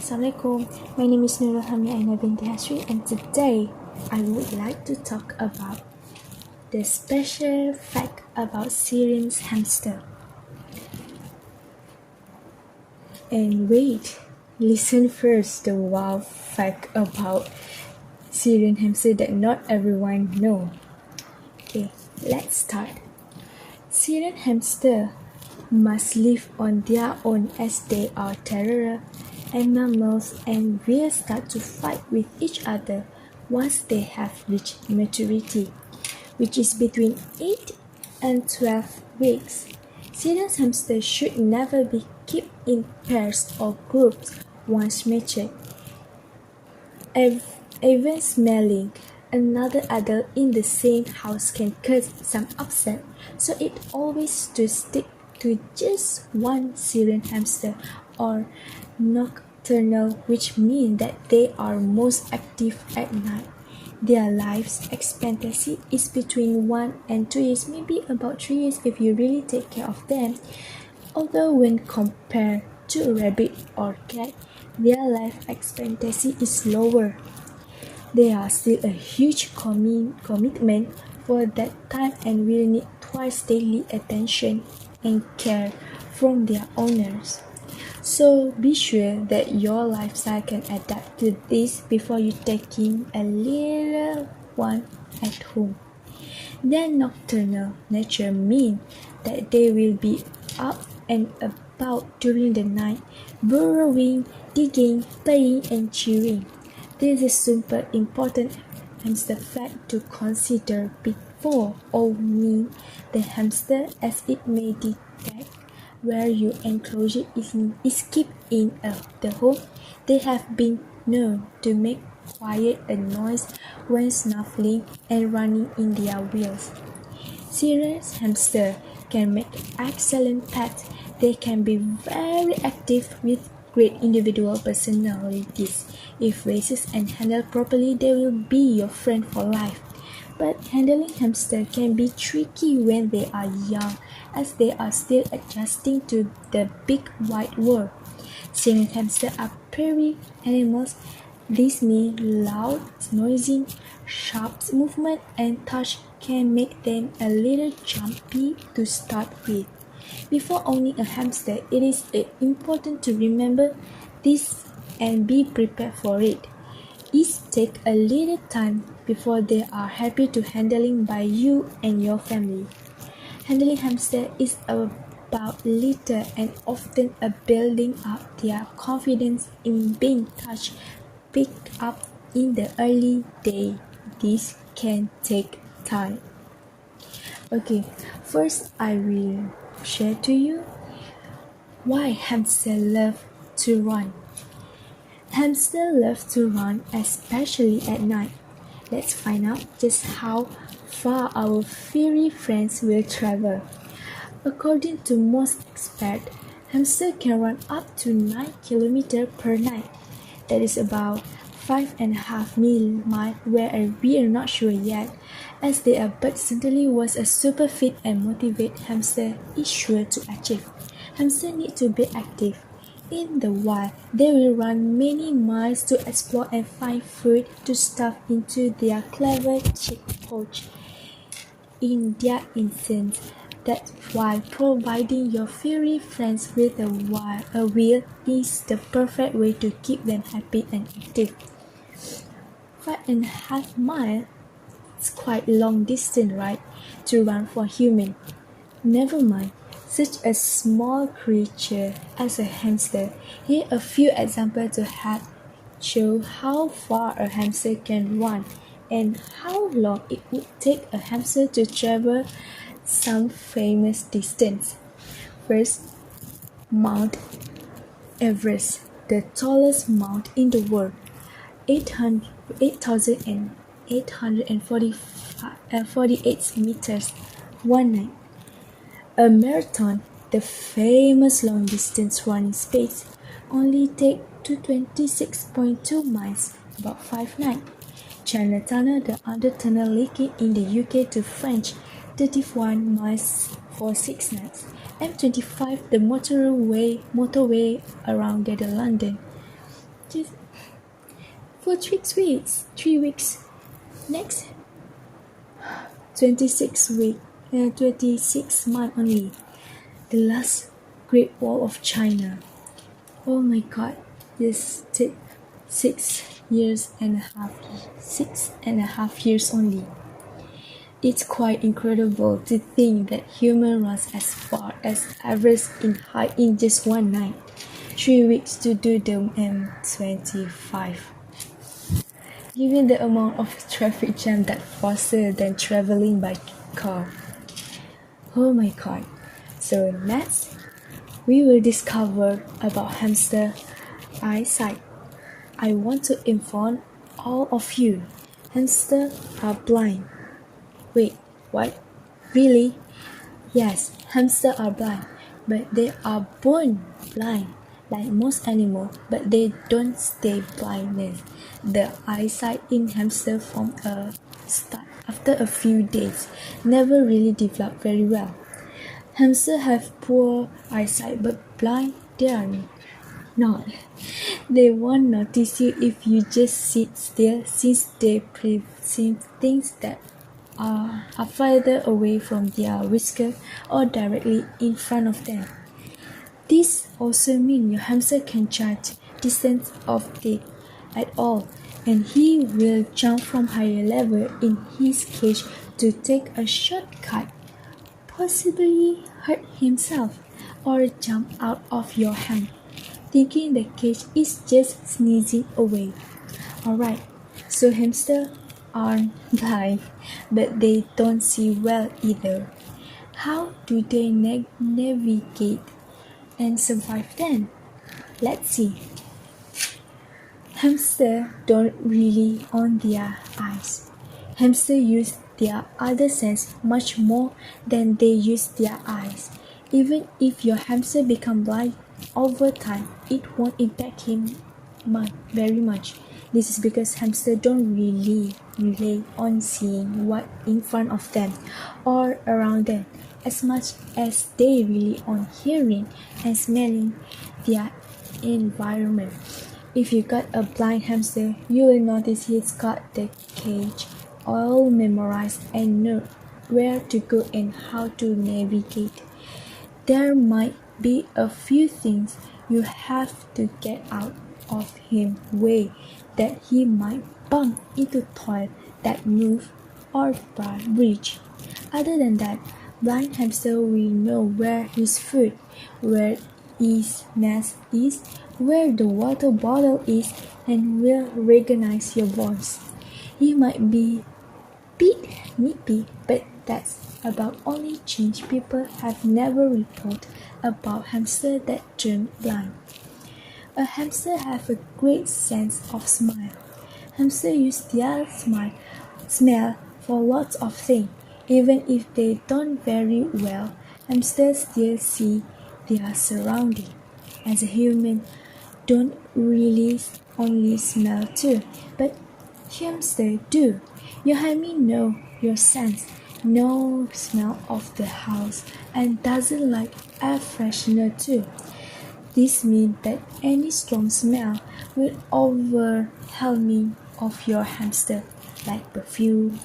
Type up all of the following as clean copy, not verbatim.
Assalamualaikum. My name is HAMI AINAA binti HASRI, and today I would like to talk about the special fact about Syrian's hamster. And wait, listen first the wow fact about Syrian hamster that not everyone know. Okay, let's start. Syrian hamster must live on their own as they are terror animals and will start to fight with each other once they have reached maturity, which is between 8 and 12 weeks. Syrian hamsters should never be kept in pairs or groups once matured. Even smelling another adult in the same house can cause some upset, so it always to stick to just one Syrian hamster or nocturnal, which means that they are most active at night. Their life expectancy is between 1 and 2 years, maybe about 3 years if you really take care of them. Although when compared to a rabbit or cat, their life expectancy is lower. They are still a huge commitment for that time and will need twice daily attention and care from their owners. So be sure that your lifestyle can adapt to this before you take in a little one at home. Their nocturnal nature means that they will be up and about during the night, burrowing, digging, playing, and chewing. This is super important hamster fact to consider before owning the hamster, as it may detect where your enclosure is kept in the home. They have been known to make quite a noise when snuffling and running in their wheels. Serious hamsters can make excellent pets. They can be very active with great individual personalities. If raised and handled properly, they will be your friend for life. But handling hamster can be tricky when they are young, as they are still adjusting to the big wide world. Syrian hamsters are prairie animals. This means loud, noisy, sharp movement and touch can make them a little jumpy to start with. Before owning a hamster, it is important to remember this and be prepared for it. It takes a little time before they are happy to handling by you and your family. Handling hamster is about litter and often a building up their confidence in being touched, picked up in the early day. This can take time. Okay, first I will share to you why hamsters love to run. Hamsters love to run, especially at night. Let's find out just how far our furry friends will travel. According to most experts, hamsters can run up to 9 km per night. That is about 5.5 miles, where we are not sure yet, as they are, but certainly was a super fit and motivated hamster is sure to achieve. Hamsters need to be active. In the wild, they will run many miles to explore and find food to stuff into their clever cheek pouch. In their instance, that's why providing your furry friends with a wheel is the perfect way to keep them happy and active. 5.5 miles is quite long distance, right, to run for human. Never mind such a small creature as a hamster. Here are a few examples to help show how far a hamster can run and how long it would take a hamster to travel some famous distance. First, Mount Everest, the tallest mountain in the world, 8,848 meters, one night. A marathon, the famous long-distance running space, only take to 26.2 miles, about 5 nights. Channel Tunnel, the under-tunnel linking in the UK to French, 31 miles for 6 nights. M25, the motorway around Greater London, just for 3 weeks. 3 weeks. Next, 26 months only. The last Great Wall of China. Oh my God, this took 6.5 years only. It's quite incredible to think that human runs as far as Everest in height in just one night. 3 weeks to do the M25. Given the amount of traffic jam that's faster than traveling by car. Oh my God. So next, we will discover about hamster eyesight. I want to inform all of you, hamsters are blind. Wait, what? Really? Yes, hamsters are blind, but they are born blind, like most animals, but they don't stay blindness. The eyesight in hamster from a start after a few days never really develop very well. Hamsters have poor eyesight, but blind they are not. They won't notice you if you just sit still, since they perceive things that are further away from their whisker or directly in front of them. This also means your hamster can judge distance of it at all, and he will jump from higher level in his cage to take a shortcut, possibly hurt himself, or jump out of your hand, thinking the cage is just sneezing away. Alright, so hamsters aren't blind, but they don't see well either. How do they navigate and survive then? Let's see. Hamsters don't really own their eyes. Hamsters use their other sense much more than they use their eyes. Even if your hamster becomes blind over time, it won't impact him very much. This is because hamsters don't really rely on seeing what in front of them or around them as much as they rely on hearing and smelling their environment. If you got a blind hamster, you will notice he's got the cage all memorized and know where to go and how to navigate. There might be a few things you have to get out of his way, that he might bump into toys that move or bridge. Other than that, blind hamster will know where his food, where his nest is, where the water bottle is, and will recognize your voice. He might be bit nippy, but that's about only change. People have never reported about hamsters that turn blind. A hamster have a great sense of smell. Hamsters use their smell for lots of things. Even if they don't very well, hamsters still see their surroundings. As a human, don't really only smell too, but hamsters do. Your HAMI know your sense, know smell of the house, and doesn't like air freshener too. This means that any strong smell will overwhelming of your hamster, like perfume,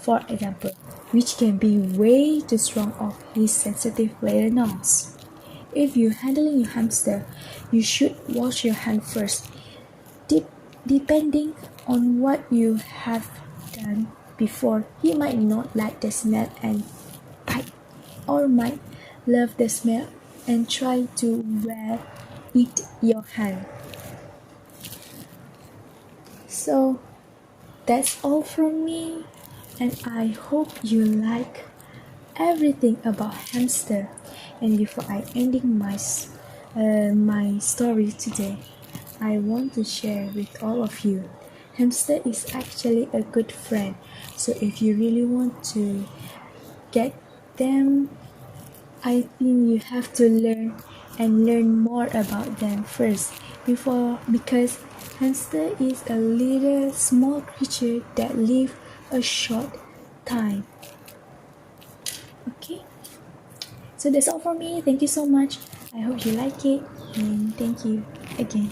for example, which can be way too strong of his sensitive little nose. If you're handling your hamster, you should wash your hand first. Depending on what you have done before, he might not like the smell and bite, or might love the smell and try to eat your hand. So that's all from me, and I hope you like everything about hamster. And before I ending my story today, I want to share with all of you, hamster is actually a good friend. So if you really want to get them, I think you have to learn more about them first because hamster is a little small creature that live a short time. Okay, so that's all for me. Thank you so much. I hope you like it, and thank you again.